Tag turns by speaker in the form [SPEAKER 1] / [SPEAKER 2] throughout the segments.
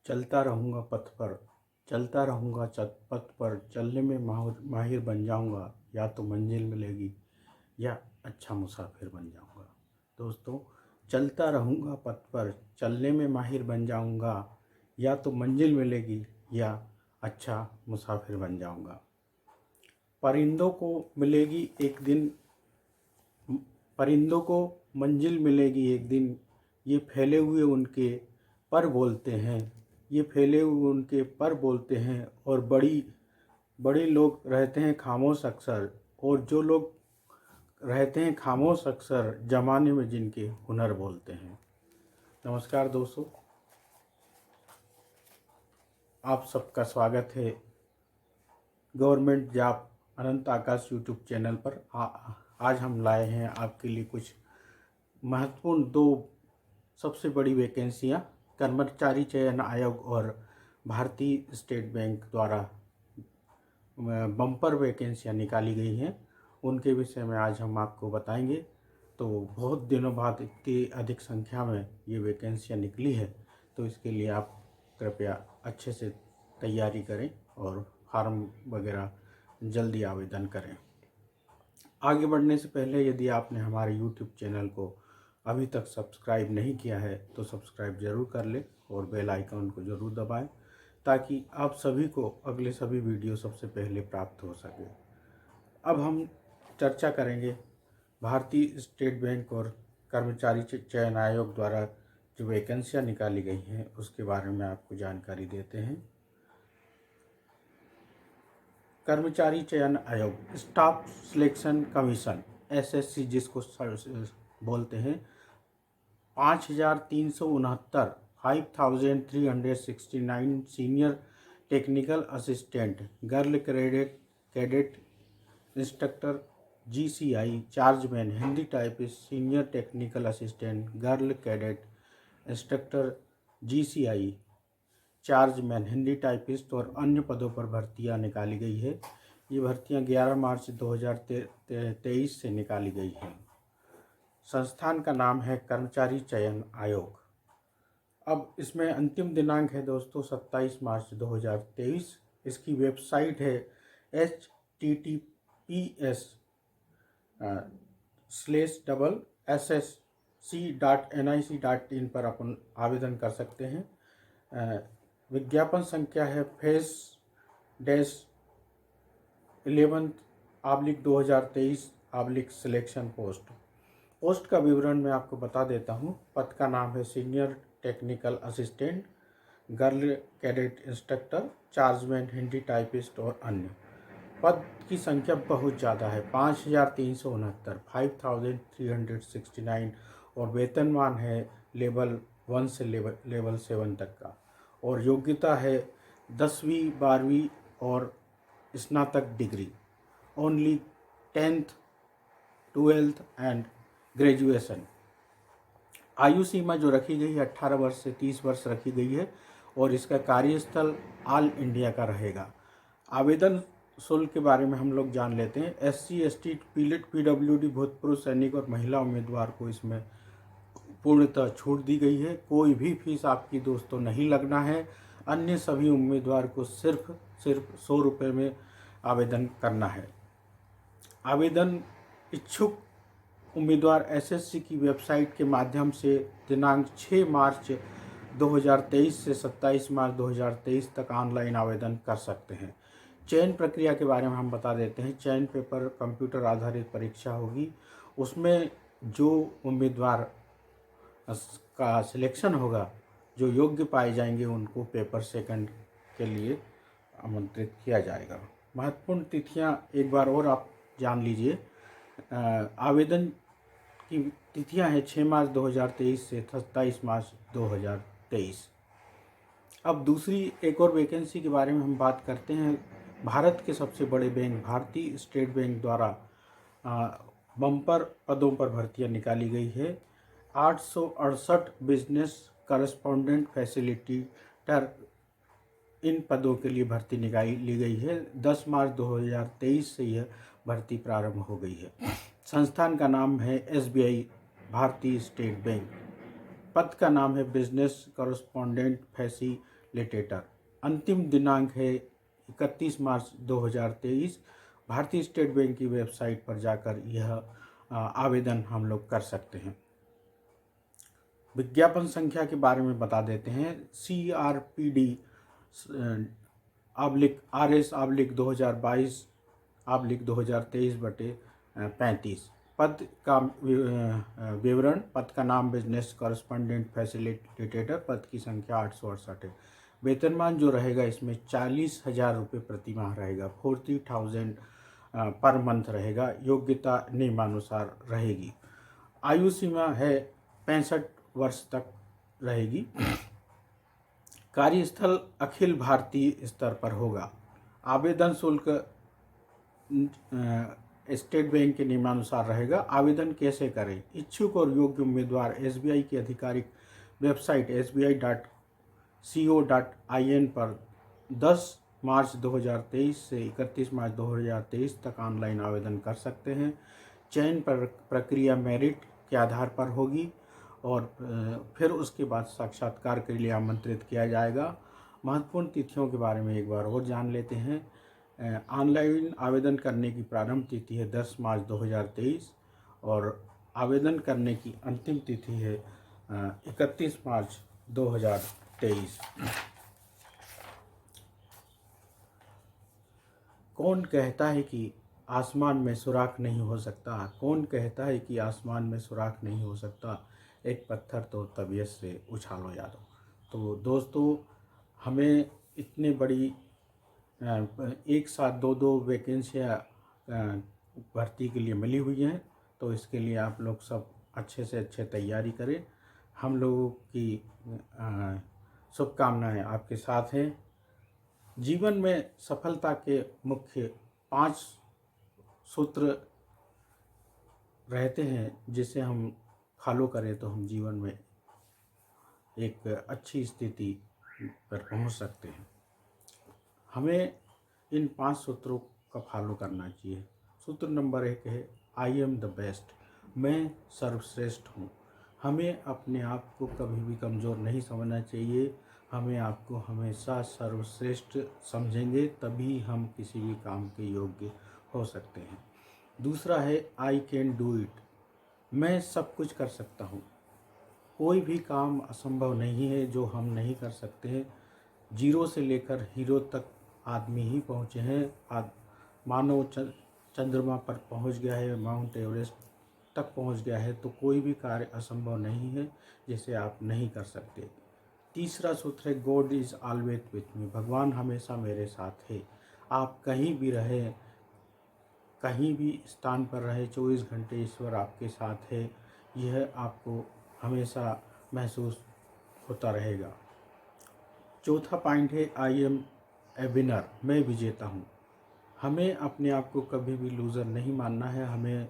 [SPEAKER 1] चलता रहूँगा पथ पर, चलता रहूँगा पथ पर, चलने में माहिर बन जाऊँगा। या तो मंजिल मिलेगी या अच्छा मुसाफिर बन जाऊँगा। दोस्तों, चलता रहूँगा पथ पर, चलने में माहिर बन जाऊँगा। या तो मंजिल मिलेगी या अच्छा मुसाफिर बन जाऊँगा। परिंदों को मिलेगी एक दिन, परिंदों को मंजिल मिलेगी एक दिन। ये फैले हुए उनके पर बोलते हैं, ये फैले हुए उनके पर बोलते हैं। और बड़े लोग रहते हैं खामोश अक्सर, और जो लोग रहते हैं खामोश अक्सर, जमाने में जिनके हुनर बोलते हैं। नमस्कार दोस्तों, आप सबका स्वागत है गवर्नमेंट जॉब अनंत आकाश यूट्यूब चैनल पर। आज हम लाए हैं आपके लिए कुछ महत्वपूर्ण दो सबसे बड़ी वैकेंसियां कर्मचारी चयन आयोग और भारतीय स्टेट बैंक द्वारा बम्पर वैकेंसियां निकाली गई हैं, उनके विषय में आज हम आपको बताएंगे। तो बहुत दिनों बाद इतनी अधिक संख्या में ये वैकेंसियां निकली है, तो इसके लिए आप कृपया अच्छे से तैयारी करें और फार्म वगैरह जल्दी आवेदन करें। आगे बढ़ने से पहले यदि आपने हमारे यूट्यूब चैनल को अभी तक सब्सक्राइब नहीं किया है तो सब्सक्राइब ज़रूर कर लें और बेल आइकन को ज़रूर दबाएं, ताकि आप सभी को अगले सभी वीडियो सबसे पहले प्राप्त हो सके। अब हम चर्चा करेंगे भारतीय स्टेट बैंक और कर्मचारी चयन आयोग द्वारा जो वैकेंसियाँ निकाली गई हैं उसके बारे में आपको जानकारी देते हैं। कर्मचारी चयन आयोग, स्टाफ सिलेक्शन कमीशन, एसएससी जिसको बोलते हैं, 5369 senior technical assistant, girl cadet instructor GCI, chargeman, Hindi typist, senior technical assistant, girl cadet instructor GCI, chargeman, Hindi typist और अन्य पदों पर भर्तियां निकाली गई है। ये भर्तियां 11 मार्च 2023 से निकाली गई हैं। संस्थान का नाम है कर्मचारी चयन आयोग। अब इसमें अंतिम दिनांक है दोस्तों 27 मार्च 2023। इसकी वेबसाइट है https://ssc.nic.in पर अपन आवेदन कर सकते हैं। विज्ञापन संख्या है फेस-11/2023 सिलेक्शन पोस्ट का विवरण मैं आपको बता देता हूँ। पद का नाम है senior technical assistant, girl cadet instructor, chargeman, Hindi typist और अन्य। पद की संख्या बहुत ज़्यादा है, 5369 और वेतनमान है लेवल 1 से लेवल 7 तक का। और योग्यता है 10वीं 12वीं और स्नातक degree, only 10th 12th and graduation. आयु सीमा जो रखी गई है 18 वर्ष से 30 वर्ष रखी गई है और इसका कार्यस्थल ऑल इंडिया का रहेगा। आवेदन शुल्क के बारे में हम लोग जान लेते हैं। SC ST PWD भूतपूर्व सैनिक और महिला उम्मीदवार को इसमें पूर्णतः छूट दी गई है। कोई भी फीस आपकी दोस्तों नहीं लगना है। अन्य सभी उम्मीदवार को सिर्फ 100 रुपये में आवेदन करना है। आवेदन इच्छुक उम्मीदवार SSC की वेबसाइट के माध्यम से दिनांक 6 मार्च 2023 से 27 मार्च 2023 तक ऑनलाइन आवेदन कर सकते हैं। चयन प्रक्रिया के बारे में हम बता देते हैं। चयन पेपर कंप्यूटर आधारित परीक्षा होगी। उसमें जो उम्मीदवार का सिलेक्शन होगा, जो योग्य पाए जाएंगे, उनको पेपर सेकंड के लिए आमंत्रित किया जाएगा। महत्वपूर्ण तिथियां एक बार और आप जान लीजिए। आवेदन की तिथियां हैं 6 मार्च 2023 से 27 मार्च 2023। अब दूसरी एक और वैकेंसी के बारे में हम बात करते हैं। भारत के सबसे बड़े बैंक भारतीय स्टेट बैंक द्वारा बम्पर पदों पर भर्तियां निकाली गई है। 868 बिजनेस करस्पॉन्डेंट फैसिलिटेटर, इन पदों के लिए भर्ती निकाली गई है। 10 मार्च 2023 से यह भर्ती प्रारंभ हो गई है। संस्थान का नाम है SBI भारतीय स्टेट बैंक। पद का नाम है बिजनेस करस्पॉन्डेंट फैसिलिटेटर फैसिलिटेटर। अंतिम दिनांक है 31 मार्च 2023। भारतीय स्टेट बैंक की वेबसाइट पर जाकर यह आवेदन हम लोग कर सकते हैं। विज्ञापन संख्या के बारे में बता देते हैं। CRPD RS/2022/2023/35 पद का विवरण। पद का नाम बिजनेस कॉरेस्पॉन्डेंट फैसिलिटेटर। पद की संख्या 868 है। वेतनमान जो रहेगा इसमें 40,000 रुपये प्रति माह रहेगा। 40,000 पर मंथ रहेगा। योग्यता नियमानुसार रहेगी। आयु सीमा है 65 वर्ष तक रहेगी। कार्यस्थल अखिल भारतीय स्तर पर होगा। आवेदन शुल्क स्टेट बैंक के नियमानुसार रहेगा। आवेदन कैसे करें? इच्छुक और योग्य उम्मीदवार SBI की आधिकारिक वेबसाइट sbi.co.in पर 10 मार्च 2023 से 31 मार्च 2023 तक ऑनलाइन आवेदन कर सकते हैं। चयन प्रक्रिया मेरिट के आधार पर होगी और फिर उसके बाद साक्षात्कार के लिए आमंत्रित किया जाएगा। महत्वपूर्ण तिथियों के बारे में एक बार और जान लेते हैं। ऑनलाइन आवेदन करने की प्रारंभ तिथि है 10 मार्च 2023 और आवेदन करने की अंतिम तिथि है 31 मार्च 2023। कौन कहता है कि आसमान में सुराख नहीं हो सकता? कौन कहता है कि आसमान में सुराख नहीं हो सकता? एक पत्थर तो तबीयत से उछालो यादो। तो दोस्तों, हमें इतनी बड़ी एक साथ दो वैकेंसियाँ भर्ती के लिए मिली हुई हैं, तो इसके लिए आप लोग सब अच्छे से अच्छे तैयारी करें। हम लोगों की शुभकामनाएं आपके साथ हैं। जीवन में सफलता के मुख्य 5 सूत्र रहते हैं, जिसे हम फॉलो करें तो हम जीवन में एक अच्छी स्थिति पर पहुंच सकते हैं। हमें इन 5 सूत्रों का फॉलो करना चाहिए। सूत्र नंबर 1 है आई एम द बेस्ट। मैं सर्वश्रेष्ठ हूँ। हमें अपने आप को कभी भी कमज़ोर नहीं समझना चाहिए। हमें आपको हमेशा सर्वश्रेष्ठ समझेंगे तभी हम किसी भी काम के योग्य हो सकते हैं। दूसरा है आई कैन डू इट। मैं सब कुछ कर सकता हूँ। कोई भी काम असंभव नहीं है जो हम नहीं कर सकते हैं। जीरो से लेकर हीरो तक आदमी ही पहुँचे हैं। मानव चंद्रमा पर पहुँच गया है, माउंट एवरेस्ट तक पहुँच गया है, तो कोई भी कार्य असंभव नहीं है जिसे आप नहीं कर सकते। तीसरा सूत्र है God is always with me. भगवान हमेशा मेरे साथ है। आप कहीं भी रहे, कहीं भी स्थान पर रहे, 24 घंटे ईश्वर आपके साथ है। यह आपको हमेशा महसूस होता रहेगा। चौथा पॉइंट है आई एम ए विनर। मैं विजेता हूँ। हमें अपने आप को कभी भी लूज़र नहीं मानना है। हमें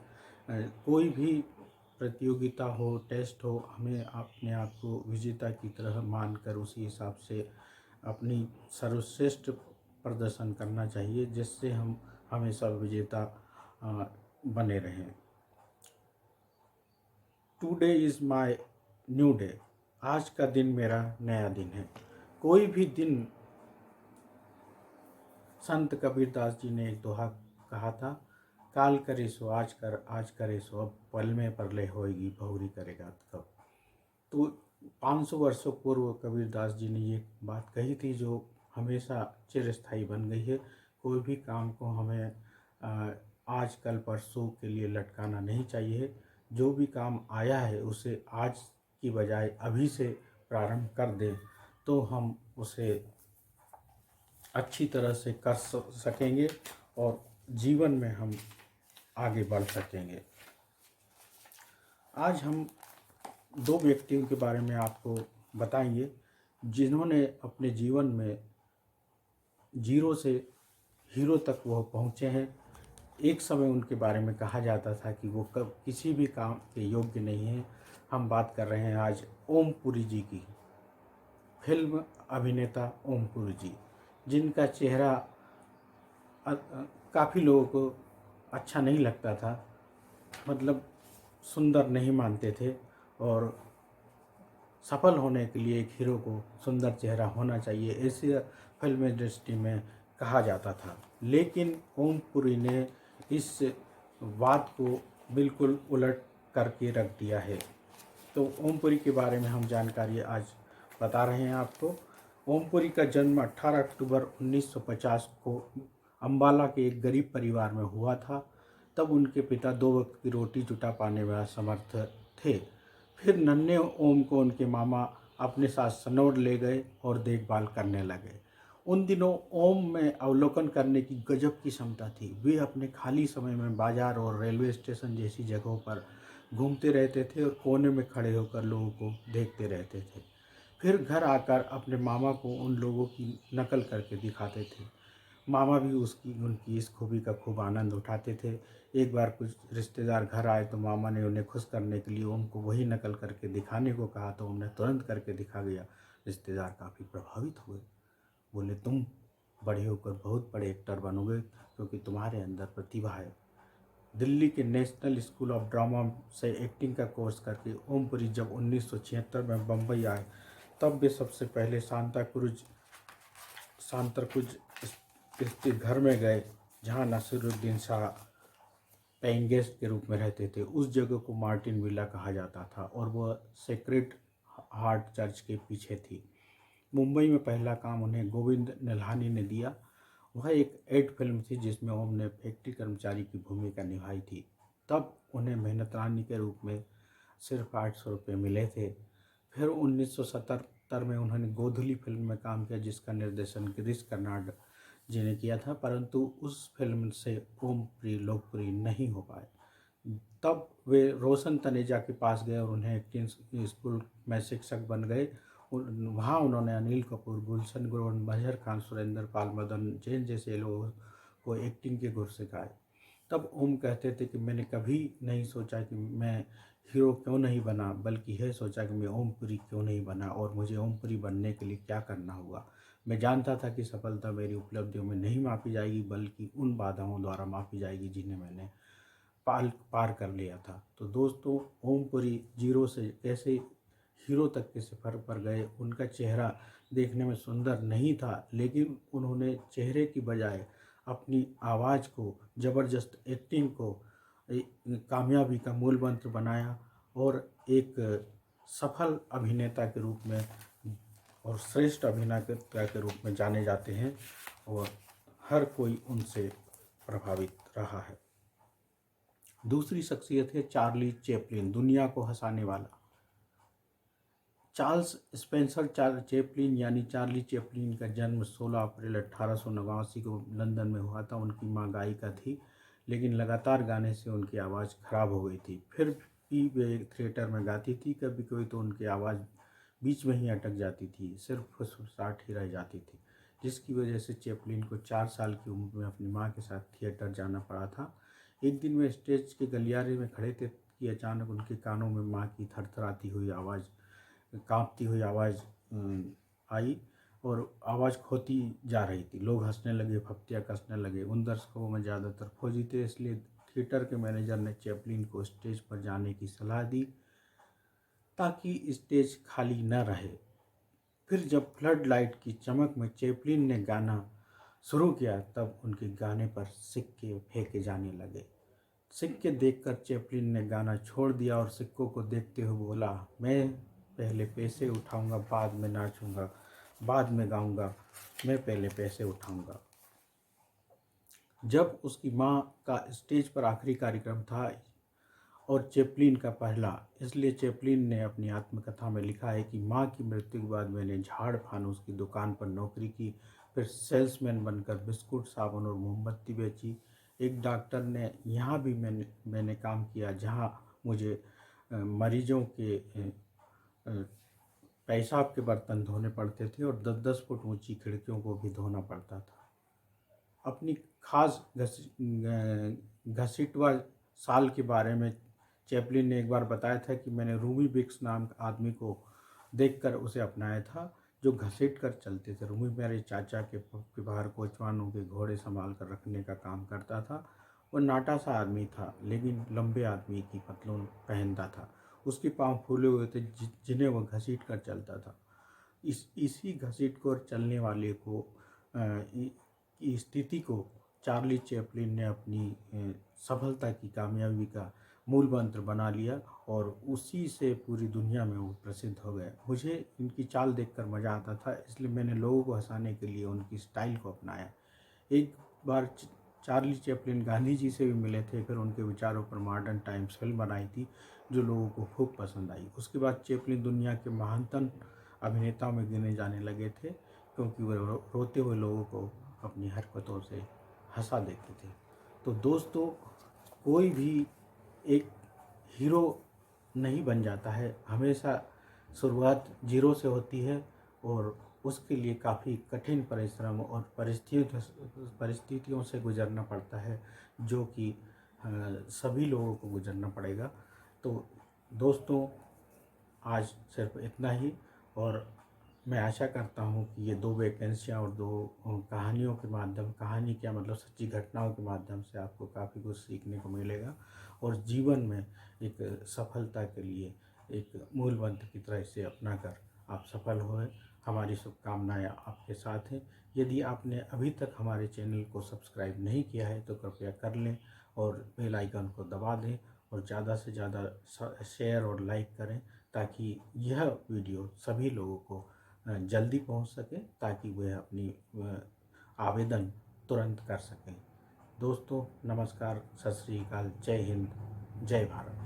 [SPEAKER 1] कोई भी प्रतियोगिता हो, टेस्ट हो, हमें अपने आप को विजेता की तरह मानकर उसी हिसाब से अपनी सर्वश्रेष्ठ प्रदर्शन करना चाहिए, जिससे हम हमेशा विजेता बने रहें। Today is my new day. आज का दिन मेरा नया दिन है। कोई भी दिन, संत कबीरदास जी ने एक दोहा कहा था, काल करे सो आज कर, आज करे सो अब, पल में परलय होएगी बहुरी करेगा कब। तो 500 वर्षों पूर्व कबीरदास जी ने ये बात कही थी, जो हमेशा चिरस्थायी बन गई है। कोई भी काम को हमें आज कल परसों के लिए लटकाना नहीं चाहिए। जो भी काम आया है उसे आज की बजाय अभी से प्रारंभ कर दें तो हम उसे अच्छी तरह से कर सकेंगे और जीवन में हम आगे बढ़ सकेंगे। आज हम 2 व्यक्तियों के बारे में आपको बताएंगे जिन्होंने अपने जीवन में जीरो से हीरो तक वो पहुँचे हैं। एक समय उनके बारे में कहा जाता था कि वो कब किसी भी काम के योग्य नहीं हैं। हम बात कर रहे हैं आज ओम पुरी जी की। फिल्म अभिनेता ओम पुरी जी, जिनका चेहरा काफ़ी लोगों को अच्छा नहीं लगता था, मतलब सुंदर नहीं मानते थे और सफल होने के लिए एक हीरो को सुंदर चेहरा होना चाहिए, ऐसे फिल्म इंडस्ट्री में कहा जाता था। लेकिन ओम पुरी ने इस बात को बिल्कुल उलट करके रख दिया है। तो ओम पुरी के बारे में हम जानकारी आज बता रहे हैं आपको। ओम पुरी का जन्म 18 अक्टूबर 1950 को अम्बाला के एक गरीब परिवार में हुआ था। तब उनके पिता 2 वक्त की रोटी जुटा पाने में असमर्थ थे। फिर नन्हे ओम को उनके मामा अपने साथ सनौर ले गए और देखभाल करने लगे। उन दिनों ओम में अवलोकन करने की गजब की क्षमता थी। वे अपने खाली समय में बाजार और रेलवे स्टेशन जैसी जगहों पर घूमते रहते थे और कोने में खड़े होकर लोगों को देखते रहते थे। फिर घर आकर अपने मामा को उन लोगों की नकल करके दिखाते थे। मामा भी उनकी इस खूबी का खूब आनंद उठाते थे। एक बार कुछ रिश्तेदार घर आए तो मामा ने उन्हें खुश करने के लिए ओम को वही नकल करके दिखाने को कहा, तो उन्हें तुरंत करके दिखा गया। रिश्तेदार काफ़ी प्रभावित हुए, बोले तुम बड़े होकर बहुत बड़े एक्टर बनोगे क्योंकि तुम्हारे अंदर प्रतिभा है। दिल्ली के नेशनल स्कूल ऑफ ड्रामा से एक्टिंग का कोर्स करके ओम पुरी जब 1976 में बम्बई आए, तब वे सबसे पहले सांतरकुज स्थित घर में गए, जहां नसीरुद्दीन शाह पेइंग गेस्ट के रूप में रहते थे। उस जगह को मार्टिन विला कहा जाता था और वह सेक्रेड हार्ट चर्च के पीछे थी। मुंबई में पहला काम उन्हें गोविंद निहलानी ने दिया। वह एक एड फिल्म थी जिसमें ओम ने फैक्ट्री कर्मचारी की भूमिका निभाई थी। तब उन्हें मेहनतरानी के रूप में सिर्फ 800 रुपये मिले थे। फिर 1977 में उन्होंने गोधुली फिल्म में काम किया, जिसका निर्देशन गिरीश कर्नाड जी ने किया था, परंतु उस फिल्म से ओम पुरी लोकप्रिय नहीं हो पाए। तब वे रोशन तनेजा के पास गए और उन्हें एक्टिंग स्कूल में शिक्षक बन गए। वहाँ उन्होंने अनिल कपूर, गुलशन ग्रोवर, मजहर खान, सुरेंद्र पाल, मदन जैन जैसे लोगों को एक्टिंग के गुर सिखाए। तब ओम कहते थे कि मैंने कभी नहीं सोचा कि मैं हीरो क्यों नहीं बना, बल्कि यह सोचा कि मैं ओम पुरी क्यों नहीं बना और मुझे ओम पुरी बनने के लिए क्या करना होगा। मैं जानता था कि सफलता मेरी उपलब्धियों में नहीं मापी जाएगी, बल्कि उन बाधाओं द्वारा मापी जाएगी जिन्हें मैंने पार कर लिया था। तो दोस्तों, ओम पुरी जीरो से कैसे हीरो तक के सफ़र पर गए। उनका चेहरा देखने में सुंदर नहीं था, लेकिन उन्होंने चेहरे की बजाय अपनी आवाज़ को, ज़बरदस्त एक्टिंग को कामयाबी का मूल मंत्र बनाया और एक सफल अभिनेता के रूप में और श्रेष्ठ अभिनेता के रूप में जाने जाते हैं और हर कोई उनसे प्रभावित रहा है। दूसरी शख्सियत है चार्ली चैपलिन, दुनिया को हंसाने वाला। चार्ल्स स्पेंसर चैपलिन यानी चार्ली चैपलिन का जन्म 16 अप्रैल 1889 को लंदन में हुआ था। उनकी मां गायिका थी, लेकिन लगातार गाने से उनकी आवाज़ खराब हो गई थी। फिर भी वे थिएटर में गाती थी। कभी कभी तो उनकी आवाज़ बीच में ही अटक जाती थी, सिर्फ फुसफुसाहट ही रह जाती थी, जिसकी वजह से चैपलिन को 4 साल की उम्र में अपनी माँ के साथ थिएटर जाना पड़ा था। एक दिन वे स्टेज के गलियारे में खड़े थे कि अचानक उनके कानों में माँ की थरथराती हुई आवाज़, कांपती हुई आवाज़ आई और आवाज़ खोती जा रही थी। लोग हंसने लगे, फप्तियाँ कसने लगे। उन दर्शकों में ज़्यादातर फौजी थे, इसलिए थिएटर के मैनेजर ने चैपलिन को स्टेज पर जाने की सलाह दी ताकि स्टेज खाली न रहे। फिर जब फ्लड लाइट की चमक में चैपलिन ने गाना शुरू किया, तब उनके गाने पर सिक्के फेंके जाने लगे। सिक्के देखकर चैपलिन ने गाना छोड़ दिया और सिक्कों को देखते हुए बोला, मैं पहले पैसे उठाऊंगा, बाद में नाचूंगा, बाद में गाऊंगा, मैं पहले पैसे उठाऊंगा। जब उसकी माँ का स्टेज पर आखिरी कार्यक्रम था और चैपलिन का पहला, इसलिए चैपलिन ने अपनी आत्मकथा में लिखा है कि माँ की मृत्यु के बाद मैंने झाड़ फानूस की दुकान पर नौकरी की, फिर सेल्समैन बनकर बिस्कुट, साबुन और मोमबत्ती बेची। एक डॉक्टर ने यहाँ भी मैंने काम किया, जहाँ मुझे मरीजों के पेशाब के बर्तन धोने पड़ते थे और 10-10 फुट ऊंची खिड़कियों को भी धोना पड़ता था। अपनी खास घसीटवा साल के बारे में चैपलिन ने एक बार बताया था कि मैंने रूमी बिक्स नाम आदमी को देखकर उसे अपनाया था, जो घसीट कर चलते थे। रूमी मेरे चाचा के बाहर कोचवानों के घोड़े संभाल कर रखने का काम करता था। वह नाटा सा आदमी था, लेकिन लंबे आदमी की पतलून पहनता था। उसके पाँव फूले हुए थे जिन्हें वह घसीट कर चलता था। इसी घसीट कर चलने वाले को की स्थिति को चार्ली चैपलिन ने अपनी सफलता की कामयाबी का मूल मंत्र बना लिया और उसी से पूरी दुनिया में वो प्रसिद्ध हो गए। मुझे इनकी चाल देखकर मज़ा आता था, इसलिए मैंने लोगों को हंसाने के लिए उनकी स्टाइल को अपनाया। एक बार चार्ली चैपलिन गांधी जी से भी मिले थे, फिर उनके विचारों पर मॉडर्न टाइम्स फिल्म बनाई थी जो लोगों को खूब पसंद आई। उसके बाद चैपलिन दुनिया के महानतम अभिनेताओं में गिने जाने लगे थे, क्योंकि वे रोते हुए लोगों को अपनी हरकतों से हंसा देते थे। तो दोस्तों, कोई भी एक हीरो नहीं बन जाता है, हमेशा शुरुआत जीरो से होती है और उसके लिए काफ़ी कठिन परिश्रम और परिस्थितियों से गुजरना पड़ता है, जो कि सभी लोगों को गुजरना पड़ेगा। तो दोस्तों, आज सिर्फ इतना ही, और मैं आशा करता हूँ कि ये 2 वैकेंसियाँ और 2 कहानियों के माध्यम, कहानी क्या मतलब सच्ची घटनाओं के माध्यम से आपको काफ़ी कुछ सीखने को मिलेगा और जीवन में एक सफलता के लिए एक मूल मंत्र की तरह इसे अपनाकर आप सफल हों। हमारी शुभकामनाएँ आपके साथ हैं। यदि आपने अभी तक हमारे चैनल को सब्सक्राइब नहीं किया है तो कृपया कर लें और बेल आइकन को दबा दें और ज़्यादा से ज़्यादा शेयर और लाइक करें, ताकि यह वीडियो सभी लोगों को जल्दी पहुंच सके, ताकि वे अपनी आवेदन तुरंत कर सकें। दोस्तों, नमस्कार, सत श्री अकाल, जय हिंद, जय भारत।